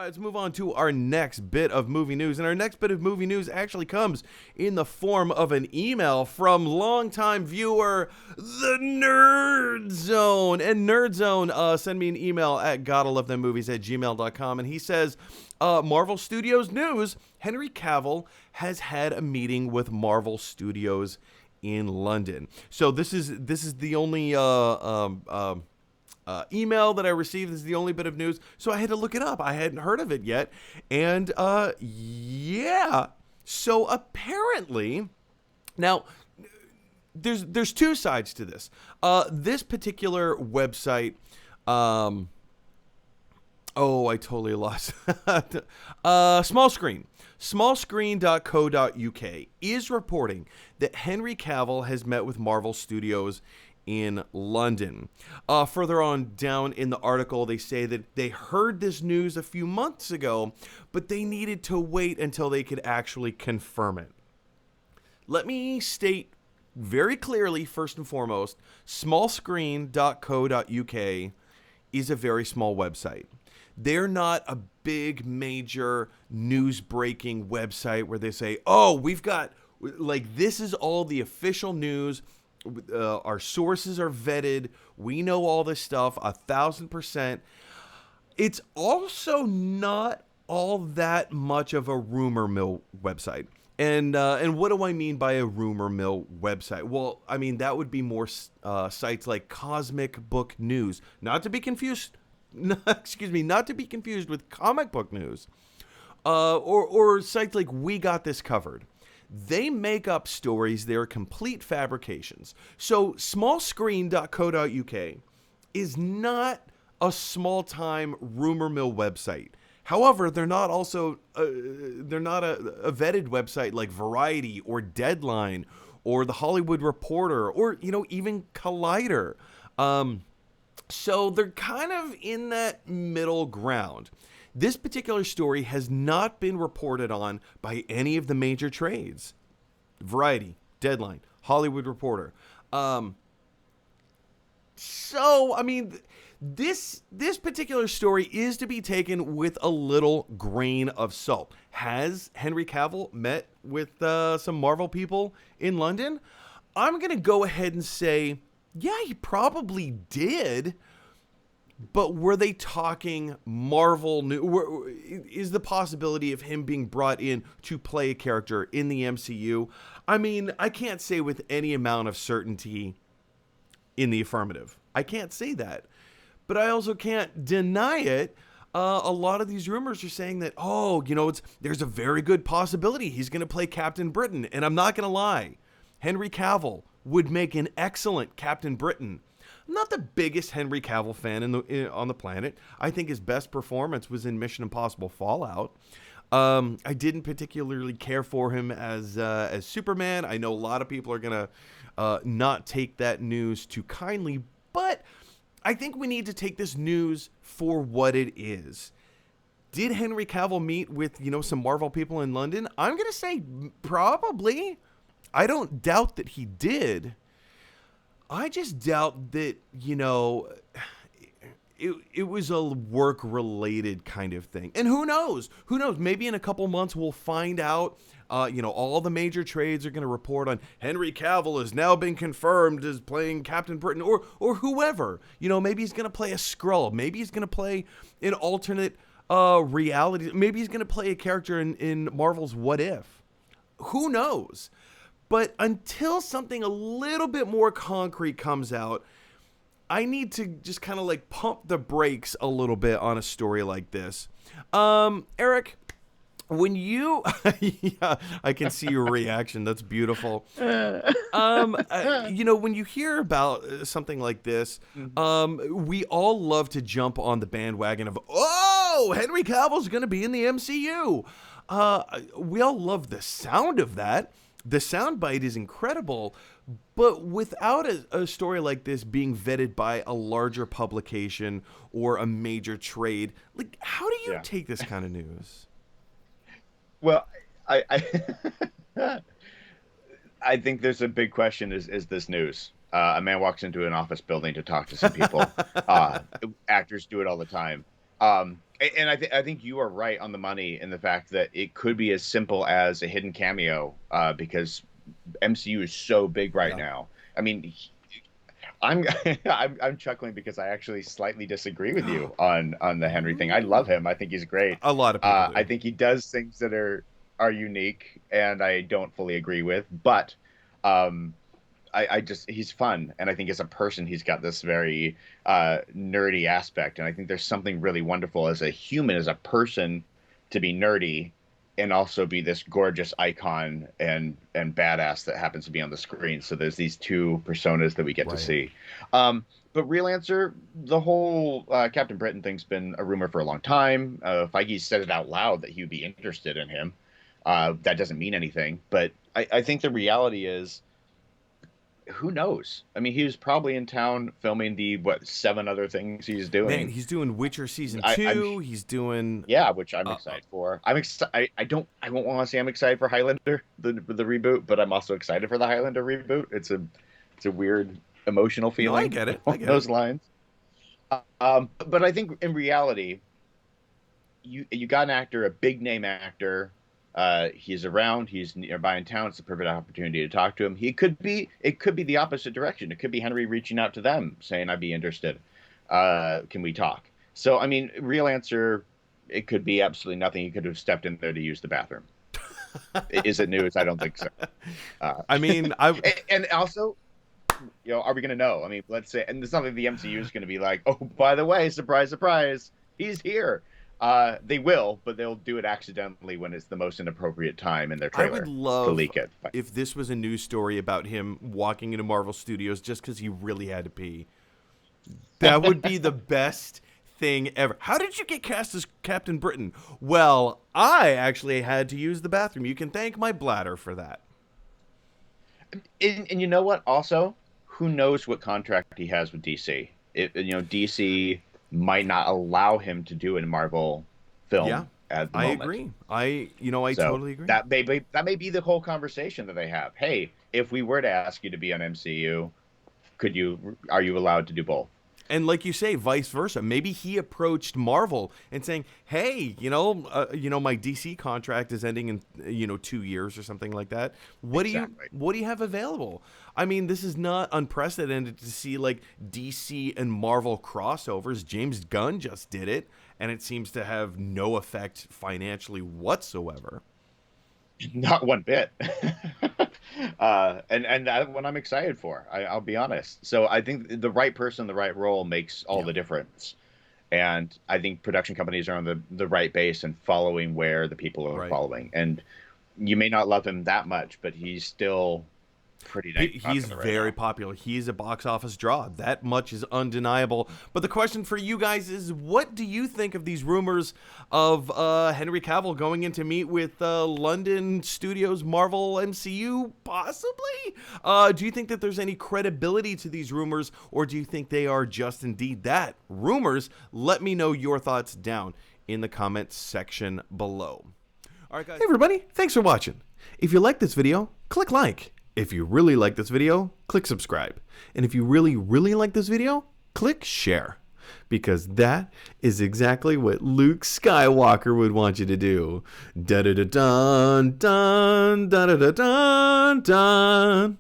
Let's move on to our next bit of movie news. And our next bit of movie news actually comes in the form of an email from longtime viewer, the Nerd Zone. And Nerd Zone sent me an email at gottalovethemmovies@gmail.com. And he says, Marvel Studios news, Henry Cavill has had a meeting with Marvel Studios in London. So this is the only email that I received. This is the only bit of news, so I had to look it up. I hadn't heard of it yet, and yeah. So apparently, now there's two sides to this. This particular website, oh, I totally lost. Small Screen. Smallscreen.co.uk is reporting that Henry Cavill has met with Marvel Studios in London. Further on down in the article, they say that they heard this news a few months ago, but they needed to wait until they could actually confirm it. Let me state very clearly, first and foremost, smallscreen.co.uk is a very small website. They're not a big, major news-breaking website where they say, oh, we've got, like, this is all the official news. Our sources are vetted. We know all this stuff 1,000%. It's also not all that much of a rumor mill website. And what do I mean by a rumor mill website? Well, I mean, that would be more sites like Cosmic Book News, not to be confused. Not to be confused with Comic Book News, or sites like We Got This Covered. They make up stories. They're complete fabrications. So smallscreen.co.uk is not a small-time rumor mill website. However, they're not a vetted website like Variety or Deadline or The Hollywood Reporter or, even Collider. So they're kind of in that middle ground. This particular story has not been reported on by any of the major trades. Variety, Deadline, Hollywood Reporter. So, I mean, this particular story is to be taken with a little grain of salt. Has Henry Cavill met with some Marvel people in London? I'm going to go ahead and say, yeah, he probably did. But were they talking Marvel new? Is the possibility of him being brought in to play a character in the MCU? I mean, I can't say with any amount of certainty in the affirmative. I can't say that. But I also can't deny it. A lot of these rumors are saying that, there's a very good possibility he's going to play Captain Britain. And I'm not going to lie. Henry Cavill would make an excellent Captain Britain. I'm not the biggest Henry Cavill fan on the planet. I think his best performance was in Mission Impossible Fallout. I didn't particularly care for him as Superman. I know a lot of people are going to not take that news too kindly, but I think we need to take this news for what it is. Did Henry Cavill meet with, some Marvel people in London? I'm going to say probably. I don't doubt that he did. I just doubt that, it was a work-related kind of thing. And who knows? Who knows? Maybe in a couple months we'll find out, all the major trades are going to report on Henry Cavill has now been confirmed as playing Captain Britain or whoever. Maybe he's going to play a Skrull. Maybe he's going to play an alternate reality. Maybe he's going to play a character in Marvel's What If. Who knows? But until something a little bit more concrete comes out, I need to just kind of like pump the brakes a little bit on a story like this. Eric, when you, yeah, I can see your reaction. That's beautiful. When you hear about something like this, we all love to jump on the bandwagon of, Henry Cavill's going to be in the MCU. We all love the sound of that. The soundbite is incredible, but without a story like this being vetted by a larger publication or a major trade, like, how do you take this kind of news? Well, I I think there's a big question: is this news? A man walks into an office building to talk to some people. Actors do it all the time. I think you are right on the money in the fact that it could be as simple as a hidden cameo, because MCU is so big right Yeah. now. I mean, I'm I'm chuckling because I actually slightly disagree with you on the Henry thing. I love him. I think he's great. A lot of people I do. think he does things that are unique, and I don't fully agree with. But um, I just he's fun, and I think as a person, he's got this very nerdy aspect, and I think there's something really wonderful as a human, as a person, to be nerdy and also be this gorgeous icon and badass that happens to be on the screen. So there's these two personas that we get to Right. see. But real answer, the whole Captain Britain thing's been a rumor for a long time. Feige said it out loud that he would be interested in him. That doesn't mean anything, but I think the reality is, who knows? I mean, he was probably in town filming the what 7 other things he's Man, doing. he's doing Witcher season I'm 2. He's doing Yeah, which I'm uh, excited for. I'm excited. I won't want to say I'm excited for Highlander, the reboot, but I'm also excited for the Highlander reboot. It's a weird emotional no, I feeling get it. I along get it. those lines. But I think in reality, you got an actor, a big name actor. He's around. He's nearby in town. It's a perfect opportunity to talk to him. It could be the opposite direction. It could be Henry reaching out to them, saying, "I'd be interested. Can we talk?" So, I mean, real answer, it could be absolutely nothing. He could have stepped in there to use the bathroom. Is it news? I don't think so. Uh, I mean, I and also, are we going to know? I mean, let's say, and it's not like the MCU is going to be like, oh, by the way, surprise, surprise, he's here. They will, but they'll do it accidentally when it's the most inappropriate time in their I would trailer to love leak it. if this was a news story about him walking into Marvel Studios just because he really had to pee. That would be the best thing ever. How did you get cast as Captain Britain? Well, I actually had to use the bathroom. You can thank my bladder for that. And you know what? Also, who knows what contract he has with DC? DC might not allow him to do a Marvel Yeah, film at the I moment. agree. I So totally agree. that may be the whole conversation that they have. Hey, if we were to ask you to be on MCU, are you allowed to do both? And like you say, vice versa. Maybe he approached Marvel and saying, "Hey, my DC contract is ending in 2 years or something like that. Exactly. What do you have available?" I mean, this is not unprecedented to see like DC and Marvel crossovers. James Gunn just did it, and it seems to have no effect financially whatsoever. Not one bit. And that one I'm excited for. I'll be honest. So I think the right person, the right role makes all Yeah. the difference. And I think production companies are on the right base and following where the people are Right. following. And you may not love him that much, but he's still pretty dang He's popular right very now. popular. He's a box office draw. That much is undeniable. But the question for you guys is, what do you think of these rumors of Henry Cavill going in to meet with London Studios Marvel MCU, possibly? Do you think that there's any credibility to these rumors, or do you think they are just indeed that, rumors? Let me know your thoughts down in the comments section below. All right, guys. Hey, everybody. Thanks for watching. If you like this video, click like. If you really like this video, click subscribe. And if you really, really like this video, click share. Because that is exactly what Luke Skywalker would want you to do. Da da da dun dun da da da dun dun.